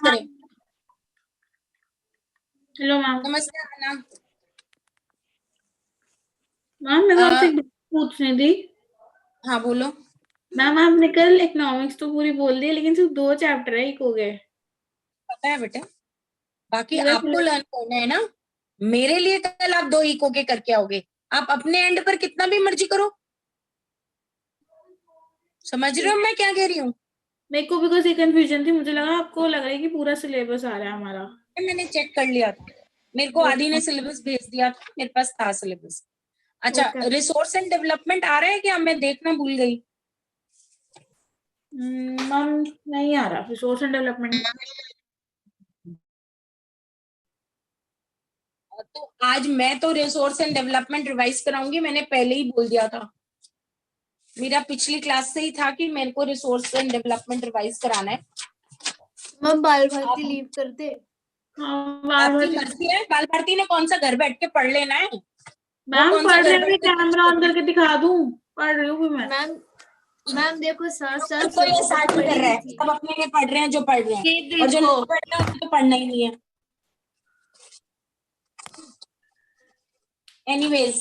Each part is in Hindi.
बात करें। Hello ma'am. नमस्ते आना। मैम मेरे को आपसे एक बात पूछनी थी। हाँ बोलो। मैम आपने कल इकोनॉमिक्स तो पूरी बोल दी लेकिन सिर्फ 2 चैप्टर है, एक हो गए। पता है बेटा, बाकी पूरा आपको लर्न करना है ना। मेरे लिए कल आप 2 इको के करके आओगे। आप अपने एंड पर कितना भी मर्जी करो। समझ रहे हो मैं क्या कह रही हूँ? मेरे को बिकॉज ये कंफ्यूजन थी, मुझे लगा आपको लग रहा है कि पूरा सिलेबस आ रहा है हमारा। मैंने चेक कर लिया था, मेरे को आदि ने सिलेबस भेज दिया था, मेरे पास था सिलेबस। अच्छा, ओके रिसोर्स एंड डेवलपमेंट आ रहा है क्या? मैं देखना भूल गई। मैम नहीं आ रहा रिसोर्स एंड डेवलपमेंट। तो आज मैं तो रिसोर्स एंड डेवलपमेंट रिवाइज कराऊंगी, मैंने पहले ही बोल दिया था। मेरा पिछली क्लास से ही था कि मेरे को रिसोर्स एंड डेवलपमेंट रिवाइज कराना है। मैम बाल भारती लीव कर दे। आपकी मर्जी है। बाल भारती ने कौन सा घर बैठ के पढ़ लेना है? मैम कौन सा पढ़ घर रहे बैठ हैं, के कैमरा ऑन करके दिखा दूं? पढ़ रही हूँ मैं। मैम देखो साफ साफ कोई ये सब साथ नहीं कर रहा है, थी। सब अपने लिए पढ़ रहे हैं जो पढ़ रहे हैं, ये और जो देखो नहीं पढ़ रहे हैं उनको तो पढ़ना ही नहीं है। Anyways,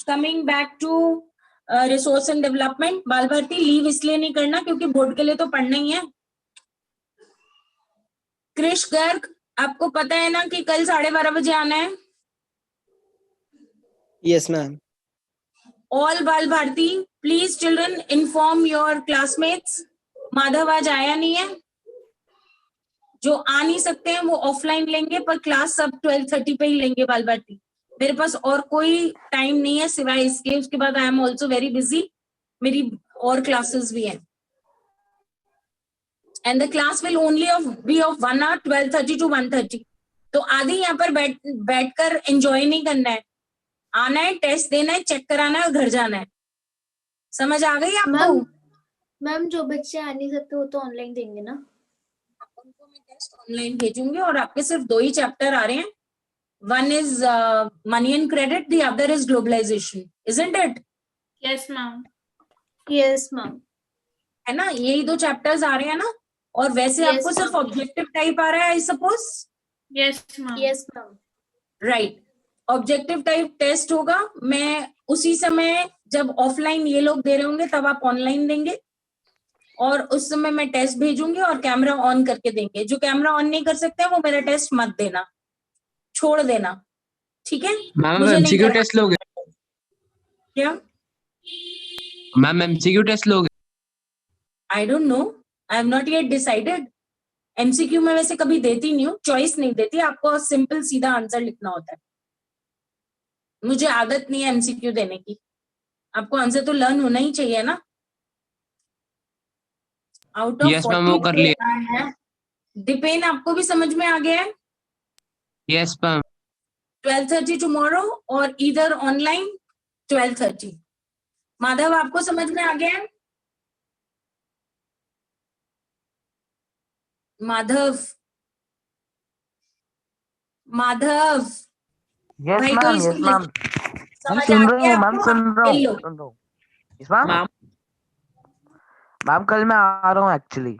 coming back to resource and development. Bal Bharati leave इसलिए नहीं करना क्योंकि बोर्ड के लिए तो पढ़ना ही है। कृष गर्ग, आपको पता है ना कि कल 12:30 बजे आना है? Yes ma'am. All Bal Bharati please children inform your classmates. Madhav आज आया नहीं है, जो आ नहीं सकते हैं वो ऑफलाइन लेंगे, पर क्लास सब 12:30 पे ही लेंगे बाल भारती। मेरे पास और कोई टाइम नहीं है सिवाय इसके, उसके बाद I am also very busy, मेरी और क्लासेस भी हैं। And the class will only be of 1 hour 12:30 to 1:30। तो आधी यहाँ पर बैठकर एंजॉय नहीं करना है, आना है, टेस्ट देना है, चेक कराना है और घर जाना है। समझ आ गई आपको? मैम जो बच्चे आ नहीं सकते वो तो ऑनलाइन देंगे ना? उनको मैं टेस्ट ऑनलाइन भेजूंगी, और आपके सिर्फ 2 ही चैप्टर आ रहे हैं। One is money and credit, the other is globalization, isn't it? Yes ma'am. Yes ma'am. है ना, यही 2 चैप्टर्स आ रहे हैं ना। और वैसे Yes, आपको सिर्फ ma'am. ऑब्जेक्टिव टाइप आ रहा है, I suppose. Yes ma'am. Yes ma'am. Right, objective type test होगा। मैं उसी समय जब ऑफलाइन ये लोग दे रहे होंगे तब आप ऑनलाइन देंगे, और उस समय मैं टेस्ट भेजूंगी और कैमरा ऑन करके देंगे। जो कैमरा ऑन नहीं कर सकते वो मेरा टेस्ट मत देना, छोड़ देना, ठीक है? मैम मुझे नहीं एमसीक्यू करना। टेस्ट लोगे? क्या? मैम एमसीक्यू टेस्ट लोगे? I don't know, I have not yet decided. MCQ में वैसे कभी देती नहीं हूँ, चॉइस नहीं देती, आपको सिंपल सीधा आंसर लिखना होता है। मुझे आदत नहीं है एमसीक्यू देने की। आपको आंसर तो लर्न होना ही चाहिए ना। आउट ऑफ यस मैम, वो 40 कर लिया। है। डिपेंड आपको भी समझ में आ गया है? Yes ma'am. 12:30 टुमारो, और इधर ऑनलाइन 12:30। माधव आपको समझ में आ गया है? माधव, माधव यस भाई, तो मैम, इसको यस मैम। समझ सुन आ रही गया हूँ मैम, आपको? सुन रहा ले लो। हूँ, सुन रहा हूँ। Yes ma'am. मैम कल मैं आ रहा हूँ actually.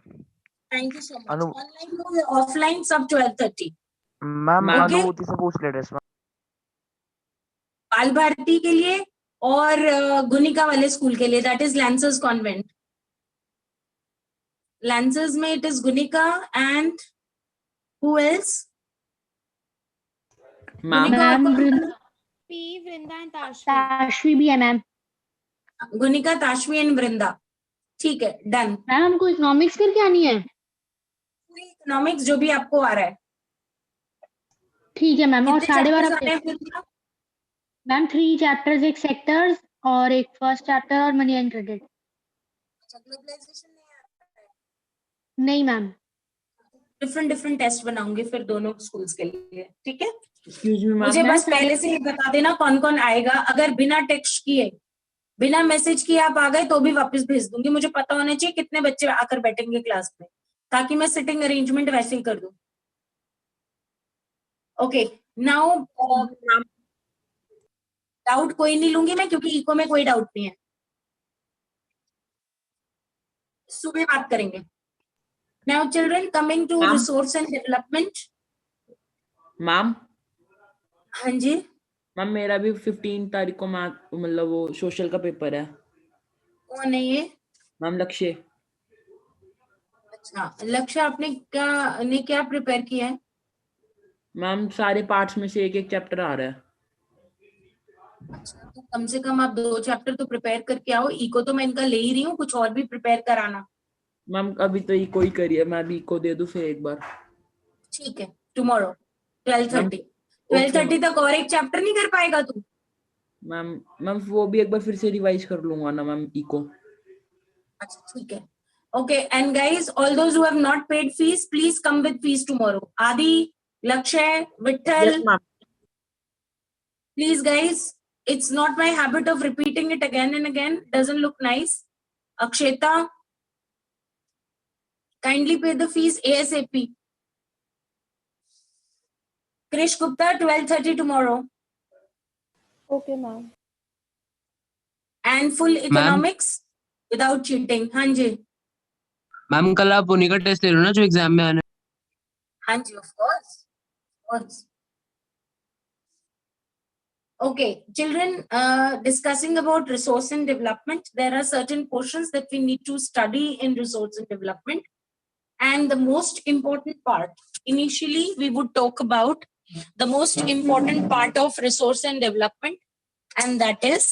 Thank you so much. Online offline सब 12:30। Ma'am Okay. अनुभूति से पूछ ले रहे मैम। बाल भारती के लिए और गुनिका वाले स्कूल के लिए, that is Lancers Convent. Lancers में it is Gunika and who else? Ma'am Vrinda and Tashvi भी है मैम। गुनिका, ताशवी एंड वृंदा। ठीक है, डन। मैम हमको इकोनॉमिक्स करके आनी है। इकोनॉमिक्स जो भी आपको आ रहा है। ठीक है मैम। और कितने 12:30 चैप्टर्स आ रहे बजे हैं? मैम 3 चैप्टर्स, एक सेक्टर्स और एक फर्स्ट चैप्टर और मनी एंड क्रेडिट। नहीं मैम। डिफरेंट टेस्ट बनाऊंगी फिर दोनों स्कूल्स के लिए, ठीक है? मुझे मुझे बस पहले से ही बता देना कौन कौन आएगा। अगर बिना टेक्स्ट किए, बिना मैसेज किए आप आ गए तो भी वापस भेज दूंगी। मुझे पता होना चाहिए कितने बच्चे आकर बैठेंगे क्लास में, ताकि मैं सिटिंग अरेंजमेंट वैसे ही कर दूं। ओके, नाउ डाउट कोई नहीं लूंगी मैं, क्योंकि इको में कोई डाउट नहीं है। सुबह बात करेंगे। Now children, coming to Ma'am? resource and development. Ma'am हाँ जी, मैम मेरा भी 15 तारीख को मतलब वो सोशल का पेपर है कौन है ये? मैम। लक्ष्य अच्छा, लक्ष्य आपने क्या प्रिपेयर किया है? मैम सारे पार्ट्स में से एक एक चैप्टर आ रहा है। अच्छा, तो कम से कम आप 2 चैप्टर तो प्रिपेयर करके आओ। इको तो मैं इनका ले ही रही हूँ, कुछ और भी प्रिपेयर कराना। मैम अभी तो इको ही करी है, मैं अभी इको दे दूं फिर एक बार। ठीक है, टुमारो 12:30 ओके 12:30 तक और एक चैप्टर नहीं कर पाएगा तू? मैम। मैम वो भी एक बार फिर से रिवाइज कर लूंगा ना मैम इको। अच्छा ठीक है, okay. And guys, all those who have not paid fees, please come with fees tomorrow. Adi, Lakshay, Vitthal, yes ma'am. please guys. It's not my habit of repeating it again and again. Doesn't look nice. Aksheta, kindly pay the fees ASAP. Krish Gupta, 12:30 tomorrow. Okay, ma'am. And full economics without cheating. हाँ जी, मैम कल आप उन्हीं का टेस्ट ले लो ना जो एग्जाम में आने। हाँ जी, of course. Okay, children, discussing about resource and development, there are certain portions that we need to study in resource and development. And the most important part, initially we would talk about the most important part of resource and development, and that is,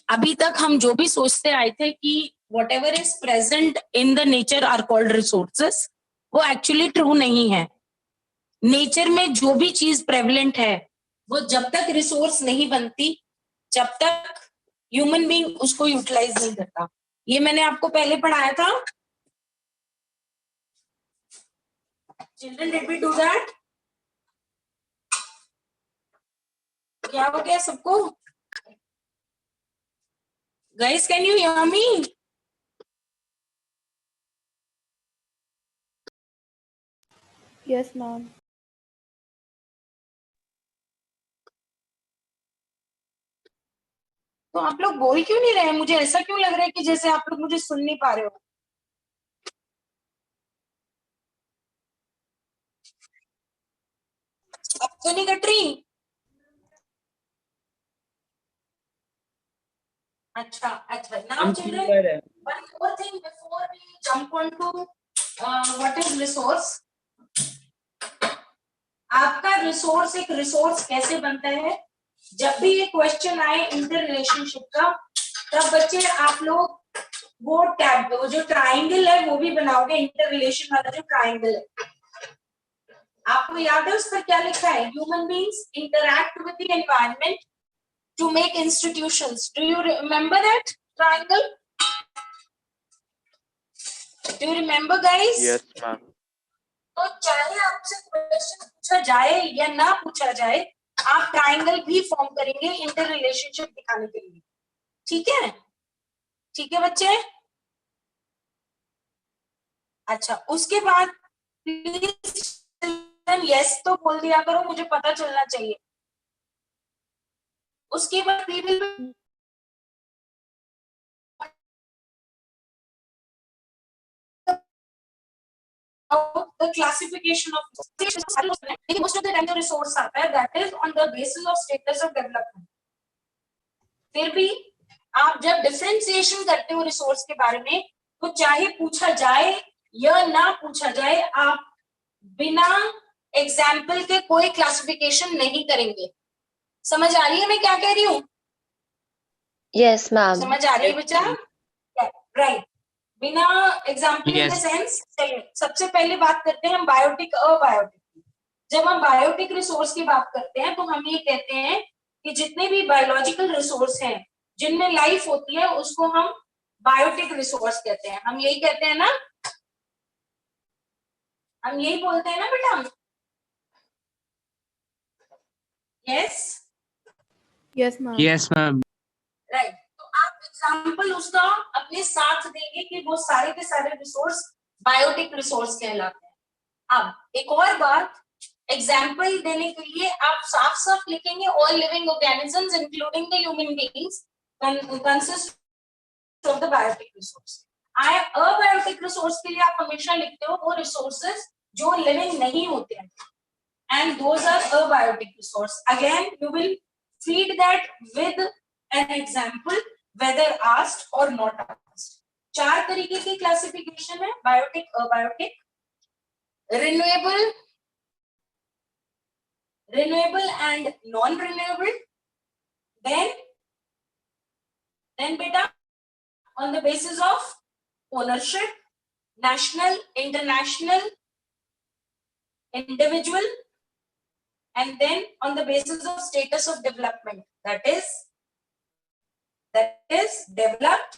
अभी तक हम जो भी सोचते आए थे कि whatever is present in the nature are called resources, वो actually true नहीं है। नेचर में जो भी चीज प्रेवलेंट है वो जब तक रिसोर्स नहीं बनती, जब तक ह्यूमन बीइंग उसको यूटिलाइज नहीं करता। ये मैंने आपको पहले पढ़ाया था। Children, did we do that? क्या हो गया सबको? Guys, can you hear me? Yes, ma'am. तो आप लोग बोल क्यों नहीं रहे? मुझे ऐसा क्यों लग रहा है कि जैसे आप लोग मुझे सुन नहीं पा रहे हो। अब तो नहीं कट रही? अच्छा। Now हम children, क्लियर है। one more thing before we jump on to what is resource. आपका रिसोर्स एक रिसोर्स कैसे बनता है? जब भी ये क्वेश्चन आए इंटर रिलेशनशिप का, तब बच्चे आप लोग वो टैब, वो जो ट्राइंगल है वो भी बनाओगे। इंटर रिलेशन वाला जो ट्राइंगल है, आपको याद है उस पर क्या लिखा है? Human beings interact with the environment to make institutions. Do you remember that triangle? Do you remember, guys? Yes, ma'am. तो चाहे आपसे क्वेश्चन पूछा जाए या ना पूछा जाए, आप ट्राइंगल भी फॉर्म करेंगे इंटर रिलेशनशिप दिखाने के लिए। ठीक है? ठीक है बच्चे? अच्छा, उसके बाद प्लीज यस तो बोल दिया करो, मुझे पता चलना चाहिए। उसके बाद we will the classification of most of the time the resource आता है, that is on the basis of status of development. फिर भी आप जब डिफरेंशिएशन करते हो रिसोर्स के बारे में, तो चाहे पूछा जाए या ना पूछा जाए, आप बिना एग्जाम्पल के कोई क्लासिफिकेशन नहीं करेंगे। समझ आ रही है मैं क्या कह रही हूँ? Yes, ma'am. समझ आ रही है बच्चा? राइट। बिना एग्जाम्पल इन द सेंस, सबसे पहले बात करते हैं हम बायोटिक अबायोटिक की। जब हम बायोटिक रिसोर्स की बात करते हैं तो हम ये कहते हैं कि जितने भी बायोलॉजिकल रिसोर्स हैं जिनमें लाइफ होती है उसको हम बायोटिक रिसोर्स कहते हैं। हम यही कहते हैं ना, हम यही बोलते हैं ना बेटा? Yes Yes, ma'am. Yes, ma'am. Right. तो आप एग्जाम्पल उसका अपने साथ देंगे कि वो सारे के सारे रिसोर्स बायोटिक रिसोर्स कहलाते हैं। अब एक और बात, एग्जाम्पल देने के लिए आप साफ साफ लिखेंगे all living organisms including the human beings consist of the biotic resource. Abiotic resource के लिए आप हमेशा लिखते हो वो रिसोर्सेज जो लिविंग नहीं होते हैं, and those are abiotic resource. Again, you will feed that with an example, whether asked or not asked. 4 तरीके की क्लासिफिकेशन है, biotic, abiotic, renewable and non-renewable. Then beta, on the basis of ownership, national, international, individual, and then on the basis of status of development, that is developed,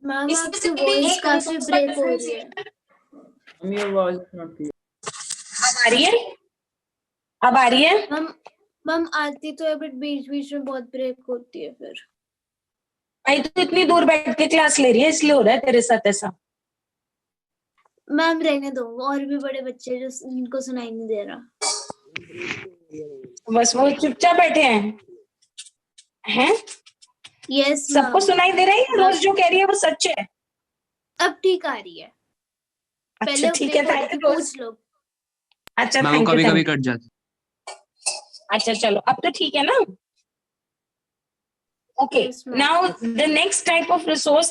ma'am इसमें आपकी से किसी वॉइस एक काफी resource का ब्रेक हो रही है। Ma'am, your voice is not clear. अब आ रही है? अब आ रही है? मैम आती तो है बट बीच बीच में बहुत ब्रेक होती है फिर। भाई तू इतनी दूर बैठ के क्लास ले रही है, इसलिए हो रहा है तेरे साथ ऐसा। मैम रहने दो, और भी बड़े बच्चे जो जिनको सुनाई नहीं दे रहा। बस वो चुपचाप बैठे हैं? यस सबको मैम, सुनाई दे रहा है, रोज जो कह रही है वो सच है? अब ठीक आ रही है। अच्छा पहले ठीक है, ब्रेक हो रही थैंक थी, यू रोज। पूछ लो। अच्छा मैम वो थैंक कभी यू, कभी कट जाती। अच्छा चलो अब तो ठीक है ना। Okay, Yes, ma'am. now the next type of resource,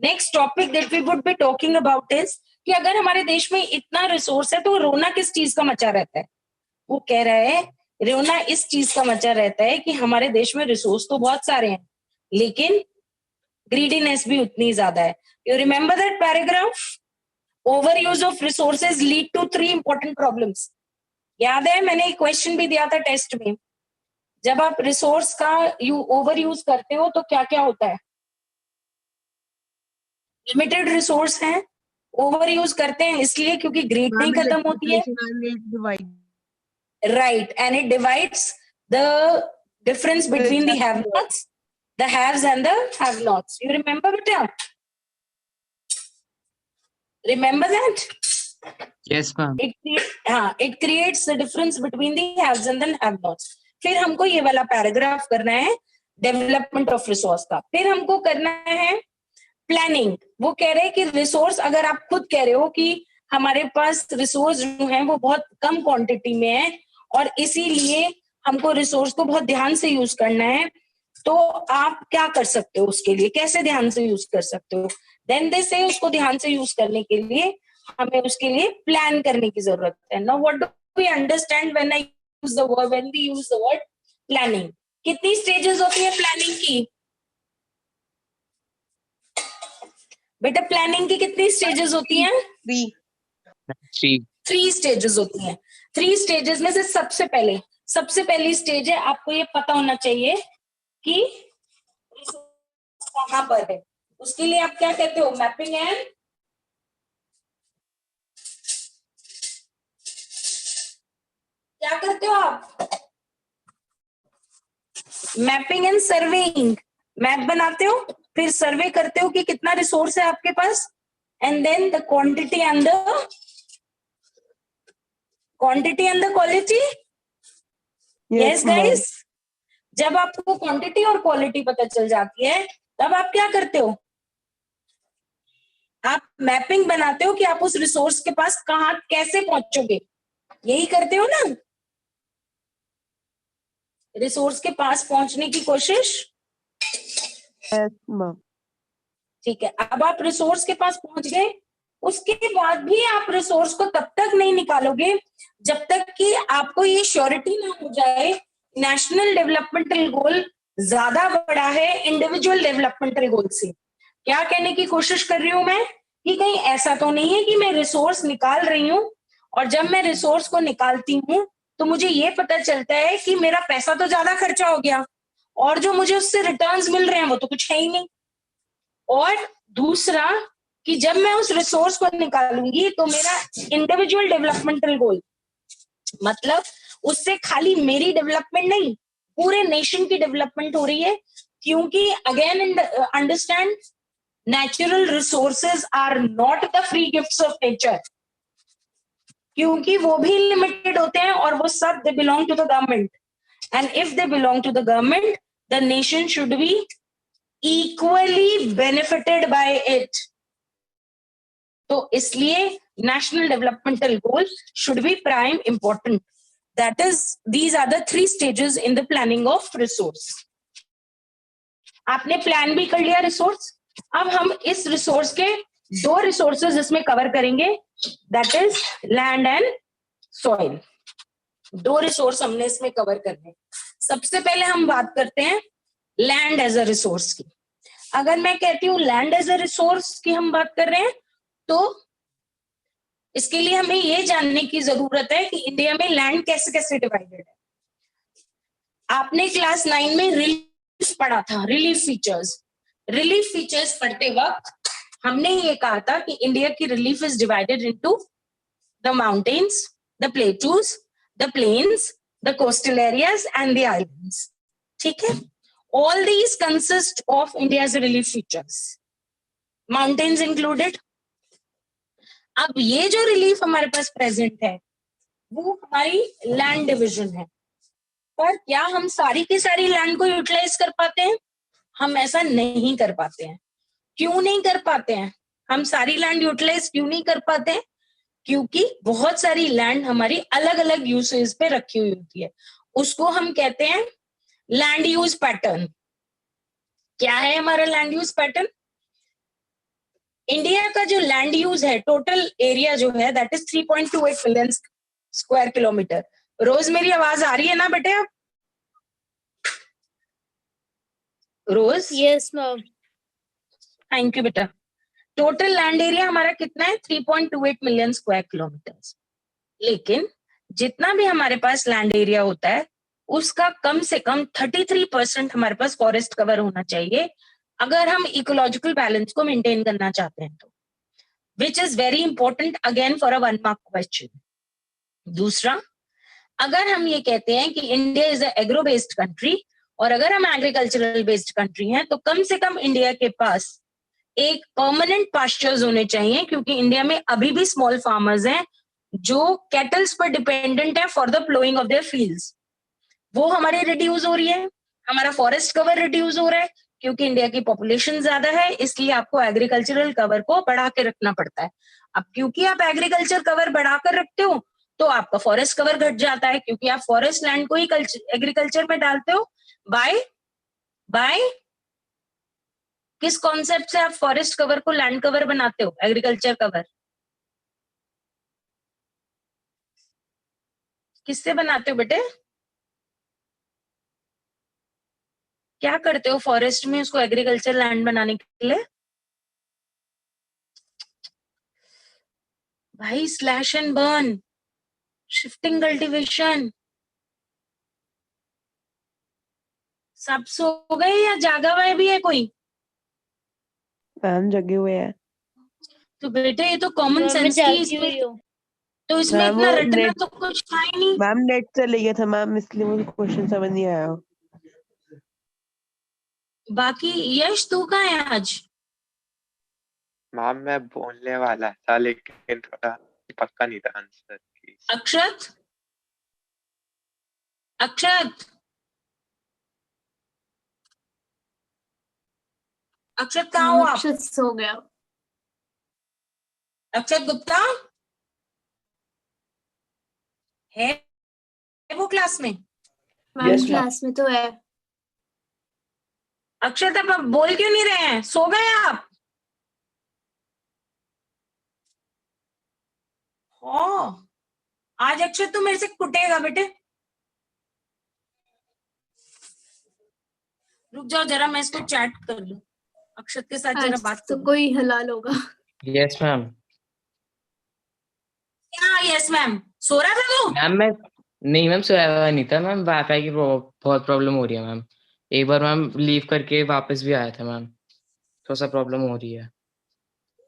next topic that we would be talking about is कि अगर हमारे देश में इतना रिसोर्स है तो रोना किस चीज का मचा रहता है? वो कह रहा है रोना इस चीज का मचा रहता है कि हमारे देश में रिसोर्स तो बहुत सारे हैं लेकिन ग्रीडीनेस भी उतनी ज्यादा है। You remember that paragraph, over use of resources lead to 3 important problems. याद है, मैंने एक क्वेश्चन भी दिया था टेस्ट में, जब आप रिसोर्स का ओवर यूज करते हो तो क्या क्या होता है? लिमिटेड रिसोर्स है, ओवर यूज करते हैं इसलिए क्योंकि ग्रेड नहीं खत्म होती है, right, and it divides the difference between the have nots, the haves and the have nots. You remember बेटा? Remember that? Yes ma'am. it creates the difference between the haves and the have nots. फिर हमको ये वाला पैराग्राफ करना है डेवलपमेंट ऑफ रिसोर्स का। फिर हमको करना है प्लानिंग। वो कह रहे हैं कि रिसोर्स, अगर आप खुद कह रहे हो कि हमारे पास रिसोर्स जो है वो बहुत कम क्वांटिटी में है और इसीलिए हमको रिसोर्स को बहुत ध्यान से यूज करना है, तो आप क्या कर सकते हो उसके लिए, कैसे ध्यान से यूज कर सकते हो? देन दे से उसको ध्यान से यूज करने के लिए हमें उसके लिए प्लान करने की जरूरत है। Now what do we understand when we use the word planning? कितनी स्टेजेस होती है प्लानिंग की? बेटा प्लानिंग की कितनी स्टेजेस होती हैं? 3 स्टेजेस होती हैं। 3 स्टेजेस में से सबसे पहली स्टेज है, आपको ये पता होना चाहिए कि कहां पर है। उसके लिए आप क्या कहते हो? मैपिंग एंड क्या करते हो आप? Mapping and surveying. मैप बनाते हो, फिर सर्वे करते हो कि कितना रिसोर्स है आपके पास, and then the quantity and the quality. Yes guys, जब आपको क्वांटिटी और क्वालिटी पता चल जाती है तब आप क्या करते हो? आप मैपिंग बनाते हो कि आप उस रिसोर्स के पास कहां कैसे पहुंचोगे। यही करते हो ना, रिसोर्स के पास पहुंचने की कोशिश। ठीक है, अब आप रिसोर्स के पास पहुंच गए, उसके बाद भी आप रिसोर्स को तब तक नहीं निकालोगे जब तक कि आपको ये श्योरिटी ना हो जाए नेशनल डेवलपमेंटल गोल ज्यादा बड़ा है इंडिविजुअल डेवलपमेंटल गोल से। क्या कहने की कोशिश कर रही हूं मैं कि कहीं ऐसा तो नहीं है कि मैं रिसोर्स निकाल रही हूं और जब मैं रिसोर्स को निकालती हूं तो मुझे ये पता चलता है कि मेरा पैसा तो ज्यादा खर्चा हो गया और जो मुझे उससे रिटर्न्स मिल रहे हैं वो तो कुछ है ही नहीं। और दूसरा कि जब मैं उस रिसोर्स को निकालूंगी तो मेरा इंडिविजुअल डेवलपमेंटल गोल, मतलब उससे खाली मेरी डेवलपमेंट नहीं पूरे नेशन की डेवलपमेंट हो रही है, क्योंकि again understand natural resources are not the free gifts of nature. क्योंकि वो भी लिमिटेड होते हैं और वो सब they belong to the government, and if they belong to the government the nation should be equally benefited by it. तो इसलिए national developmental goal should be prime important. That is, these are the 3 stages in the planning of resource. आपने प्लान भी कर लिया रिसोर्स. अब हम इस रिसोर्स के 2 रिसोर्सेज इसमें कवर करेंगे, that is land and soil. 2 resource हमने इसमें कवर करने. सबसे पहले हम बात करते हैं लैंड एज अ रिसोर्स की. अगर मैं कहती हूँ लैंड एज अ रिसोर्स की हम बात कर रहे हैं, तो इसके लिए हमें ये जानने की जरूरत है कि इंडिया में लैंड कैसे कैसे डिवाइडेड है. आपने क्लास 9 में रिलीफ पढ़ा था, रिलीफ फीचर्स. रिलीफ फीचर्स पढ़ते वक्त हमने ये कहा था कि इंडिया की relief is divided into the mountains, the plateaus, the plains, the coastal areas and the islands. ठीक है, all these consist of India's relief features, mountains included. अब ये जो रिलीफ हमारे पास प्रेजेंट है वो हमारी लैंड डिविजन है. पर क्या हम सारी की सारी लैंड को यूटिलाइज कर पाते हैं? हम ऐसा नहीं कर पाते हैं. क्यों नहीं कर पाते हैं? हम सारी लैंड यूटिलाइज क्यों नहीं कर पाते हैं? क्योंकि बहुत सारी लैंड हमारी अलग अलग यूसेज पे रखी हुई होती है. उसको हम कहते हैं लैंड यूज पैटर्न. क्या है हमारा लैंड यूज पैटर्न? इंडिया का जो लैंड यूज है, टोटल एरिया जो है, that is 3.28 million square kilometre. Rose मेरी आवाज आ रही है ना बेटे? अब Rose? Yes ma'am. Thank you बेटा. टोटल लैंड एरिया हमारा कितना है? 3.28 मिलियन स्क्वायर किलोमीटर. लेकिन जितना भी हमारे पास लैंड एरिया होता है उसका कम से कम 33% हमारे पास फॉरेस्ट कवर होना चाहिए अगर हम इकोलॉजिकल बैलेंस को मेंटेन करना चाहते हैं तो, which is very important again for a 1 mark question. दूसरा, अगर हम ये कहते हैं कि India is a agro based country और अगर हम एग्रीकल्चरल बेस्ड कंट्री हैं, तो कम से कम इंडिया के पास एक परमानेंट पास्चर्स होने चाहिए, क्योंकि इंडिया में अभी भी स्मॉल फार्मर्स हैं जो कैटल्स पर डिपेंडेंट है for the ploughing of their fields. वो हमारे रिड्यूस हो रही है. हमारा फॉरेस्ट कवर रिड्यूस हो रहा है क्योंकि इंडिया की पॉपुलेशन ज्यादा है, इसलिए आपको एग्रीकल्चरल कवर को बढ़ा के रखना पड़ता है. अब क्योंकि आप एग्रीकल्चर कवर बढ़ाकर रखते हो तो आपका फॉरेस्ट कवर घट जाता है, क्योंकि आप फॉरेस्ट लैंड को ही एग्रीकल्चर में डालते हो. बाय किस कॉन्सेप्ट से आप फॉरेस्ट कवर को लैंड कवर बनाते हो, एग्रीकल्चर कवर? किससे बनाते हो बेटे? क्या करते हो फॉरेस्ट में उसको एग्रीकल्चर लैंड बनाने के लिए? भाई slash and burn, shifting cultivation. सब सो गए या जागा हुआ भी है कोई? मैम जगे हुए हैं. तो बेटे ये तो कॉमन मैं सेंस की जागी इसमें, हुई हूँ. तो इसमें मैम इतना वो रटना नेट तो कुछ था ही नहीं. मैम नेट चले गया था मैम, इसलिए मुझे क्वेश्चन समझ नहीं आया. बाकी यश तू कहाँ है आज? मैम मैं बोलने वाला था लेकिन थोड़ा पक्का नहीं था आंसर की. अक्षत अक्षत अक्षत कहाँ हो आप? अक्षत सो गया. अक्षत गुप्ता है वो क्लास में? मैम क्लास में तो है. अक्षत आप बोल क्यों नहीं रहे हैं? सो गए आप? हाँ, आज अक्षत तो मेरे से कुटेगा बेटे. रुक जाओ जरा, मैं इसको चैट कर लूं, अक्षत के साथ जरा आज बात तो करूं. कोई हलाल होगा. Yes ma'am. क्या यस मैम? सो रहा था तू? मैम मैं नहीं मैम, सोया हुआ नहीं था मैम. वाईफाई की बहुत प्रॉब्लम हो रही है मैम. एक बार मैम लीव करके वापस भी आया था मैम, थोड़ा सा प्रॉब्लम हो रही है.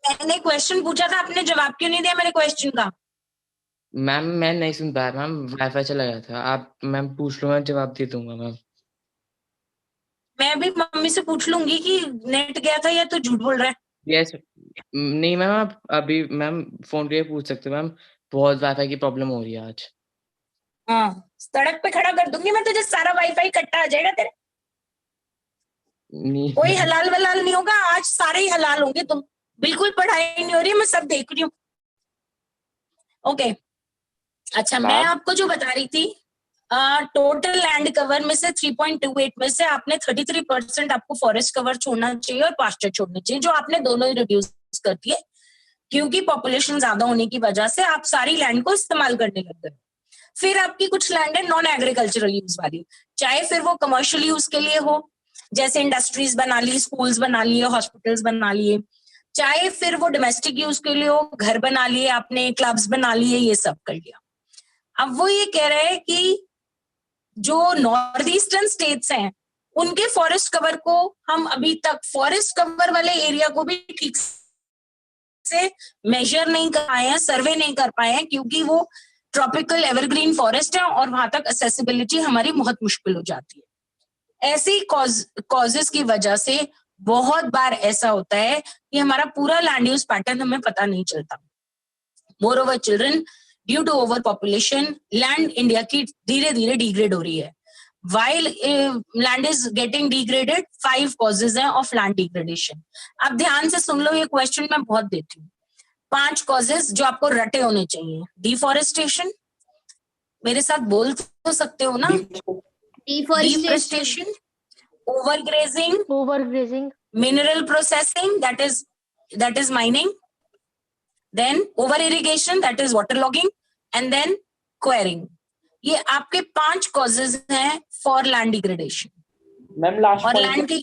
मैंने क्वेश्चन पूछा था, आपने जवाब क्यों नहीं दिया मेरे क्वेश्चन का? मैम मैं नहीं सुन पाया मैम, वाईफाई चला गया था. आप मैम पूछ लो, मैं जवाब दे दूंगा मैम. मैं भी मम्मी से पूछ लूंगी कि नेट गया था या तो झूठ बोल रहा है. यस नहीं मैम, आप अभी मैम फोन पे पूछ सकते हो मैम. बहुत वाईफाई की प्रॉब्लम हो रही है आज। हाँ, सड़क पे खड़ा कर दूंगी मैं तुझे, सारा वाईफाई इकट्ठा आ जाएगा तेरे। नहीं कोई हलाल वलाल नहीं होगा आज, सारे ही हलाल होंगे। तुम बिल्कुल पढ़ाई नहीं हो रही, मैं सब देख रही हूँ। ओके, अच्छा मैं मैम आपको जो बता रही थी, टोटल लैंड कवर में से 3.28 में से आपने 33% आपको फॉरेस्ट कवर छोड़ना चाहिए और पास्चर छोड़ने चाहिए, जो आपने दोनों ही रिड्यूस कर दिए, क्योंकि पॉपुलेशन ज्यादा होने की वजह से आप सारी लैंड को इस्तेमाल करने लग गए। फिर आपकी कुछ लैंड है नॉन एग्रीकल्चरल यूज वाली, चाहे फिर वो कमर्शियल यूज के लिए हो, जैसे इंडस्ट्रीज बना ली, स्कूल्स बना लिए, हॉस्पिटल्स बना लिए, चाहे फिर वो डोमेस्टिक यूज के लिए हो, घर बना लिए आपने, क्लब्स बना लिए, ये सब कर लिया। अब वो ये कह रहे हैं कि जो नॉर्थ ईस्टर्न स्टेट्स हैं उनके फॉरेस्ट कवर को हम अभी तक फॉरेस्ट कवर वाले एरिया को भी ठीक से मेजर नहीं कर पाए हैं, सर्वे नहीं कर पाए हैं, क्योंकि वो ट्रॉपिकल एवरग्रीन फॉरेस्ट है और वहां तक एक्सेसिबिलिटी हमारी बहुत मुश्किल हो जाती है। ऐसी कॉजेस की वजह से बहुत बार ऐसा होता है कि हमारा पूरा लैंड यूज पैटर्न हमें पता नहीं चलता। Moreover children, due to over population land India की धीरे धीरे डिग्रेड हो रही है। While land is getting degraded, 5 causes हैं of land degradation. अब ध्यान से सुन लो, ये क्वेश्चन मैं बहुत देती हूँ। 5 causes जो आपको रटे होने चाहिए। डिफॉरेस्टेशन, मेरे साथ बोल तो सकते हो ना? Deforestation, overgrazing, mineral processing, that is mining, then over irrigation, that is waterlogging, and then quarrying. ये आपके 5 कॉजेज हैं for land degradation. Ma'am last और लैंड की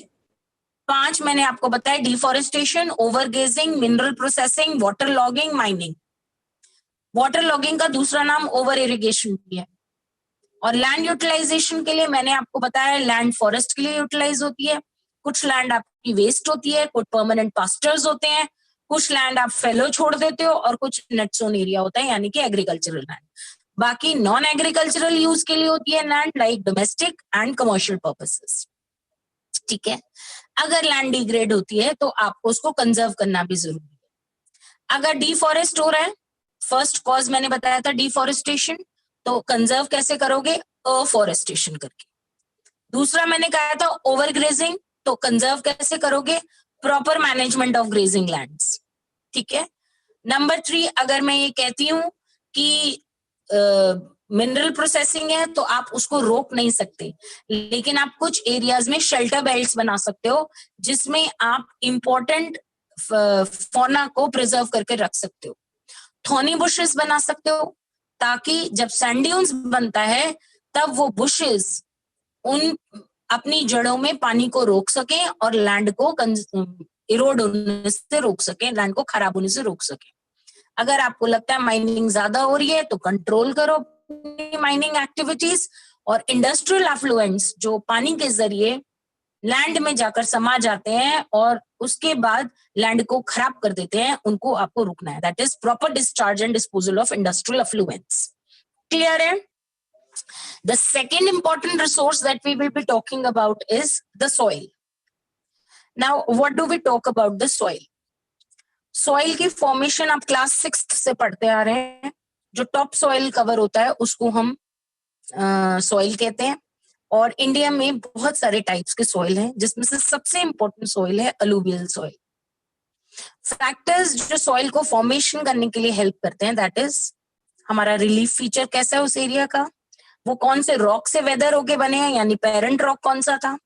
5 मैंने आपको बताया, deforestation, overgrazing, mineral processing, water logging, mining. Water logging का दूसरा नाम ओवर इरिगेशन भी है। और लैंड यूटिलाइजेशन के लिए मैंने आपको बताया, लैंड फॉरेस्ट के लिए यूटिलाइज होती है, कुछ लैंड आपकी वेस्ट होती है, कुछ परमानेंट पास्टर्स होते हैं, कुछ लैंड आप फेलो छोड़ देते हो, और कुछ नेट जोन एरिया होता है यानी कि एग्रीकल्चरल लैंड। बाकी नॉन एग्रीकल्चरल यूज के लिए होती है land, like domestic and commercial purposes. ठीक है, अगर लैंड डिग्रेड होती है तो आपको उसको कंजर्व करना भी जरूरी है। अगर डिफॉरेस्ट हो रहा है, फर्स्ट कॉज मैंने बताया था डिफॉरेस्टेशन, तो कंजर्व कैसे करोगे? अफॉरेस्टेशन करके। दूसरा मैंने कहा था ओवरग्रेजिंग, तो कंजर्व कैसे करोगे? Proper management of grazing lands. ठीक है। नंबर 3, अगर मैं ये कहती हूं कि मिनरल प्रोसेसिंग है तो आप उसको रोक नहीं सकते, लेकिन आप कुछ एरियाज में शेल्टर बेल्ट्स बना सकते हो जिसमें आप इंपॉर्टेंट फौना को प्रिजर्व करके रख सकते हो। थॉर्नी बुशेस बना सकते हो ताकि जब सैंड ड्यून्स बनता है तब वो बुशेस उन अपनी जड़ों में पानी को रोक सकें और लैंड को इरोड होने से रोक सकें, लैंड को खराब होने से रोक सकें। अगर आपको लगता है माइनिंग ज्यादा हो रही है तो कंट्रोल करो माइनिंग एक्टिविटीज, और इंडस्ट्रियल एफ्लुएंट्स जो पानी के जरिए लैंड में जाकर समा जाते हैं और उसके बाद लैंड को खराब कर देते हैं, उनको आपको रोकना है। That is proper discharge and disposal of industrial effluents. Clear है? The second important resource that we will be talking about is the soil. Now, what do we talk about the soil? Soil की formation आप क्लास 6th से पढ़ते आ रहे हैं। जो टॉप सॉइल कवर होता है उसको हम सॉइल कहते हैं, और इंडिया में बहुत सारे टाइप्स के सॉइल हैं, जिसमें से सबसे इंपॉर्टेंट सॉइल है अलूवियल सॉइल। फैक्टर्स जो सॉइल को फॉर्मेशन करने के लिए हेल्प करते हैं, दैट इज हमारा रिलीफ फीचर कैसा है उस एरिया का, वो कौन से रॉक से वेदर होके बने हैं यानी पेरेंट रॉक कौन सा था,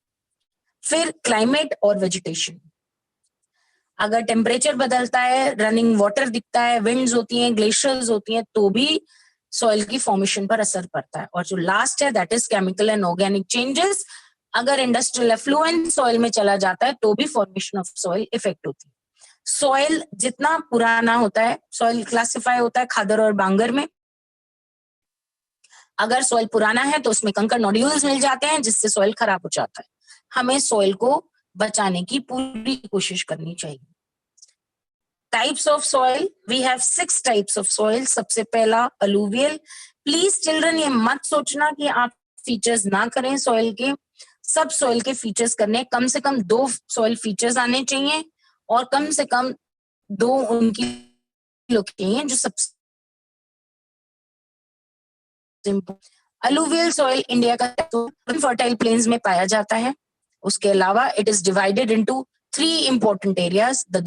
फिर क्लाइमेट और वेजिटेशन। अगर टेम्परेचर बदलता है, रनिंग वाटर दिखता है, विंड्स होती हैं, ग्लेशियर्स होती हैं, तो भी सॉइल की फॉर्मेशन पर असर पड़ता है। और जो लास्ट है that is chemical and organic changes. अगर इंडस्ट्रियल एफ्लुएंट सॉइल में चला जाता है तो भी फॉर्मेशन ऑफ सॉइल इफेक्ट होती है। सॉइल जितना पुराना होता है, सॉइल क्लासिफाई होता है खादर और बांगर में। अगर सॉइल पुराना है तो उसमें कंकर नोड्यूल्स मिल जाते हैं जिससे सॉइल खराब हो जाता है। हमें सॉइल को बचाने की पूरी कोशिश करनी चाहिए। Types of soil, we have 6 types of soil. सबसे पहला अलूवियल। प्लीज चिल्ड्रन ये मत सोचना कि आप फीचर्स ना करें सॉइल के, सब सॉइल के फीचर्स करने, कम से कम 2 सॉइल फीचर्स आने चाहिए और कम से कम 2 उनकी लोग चाहिए जो सबसे अलुवियल सॉइल इंडिया का फर्टाइल प्लेन्स में पाया जाता है। उसके अलावा it is divided into 3 important areas, the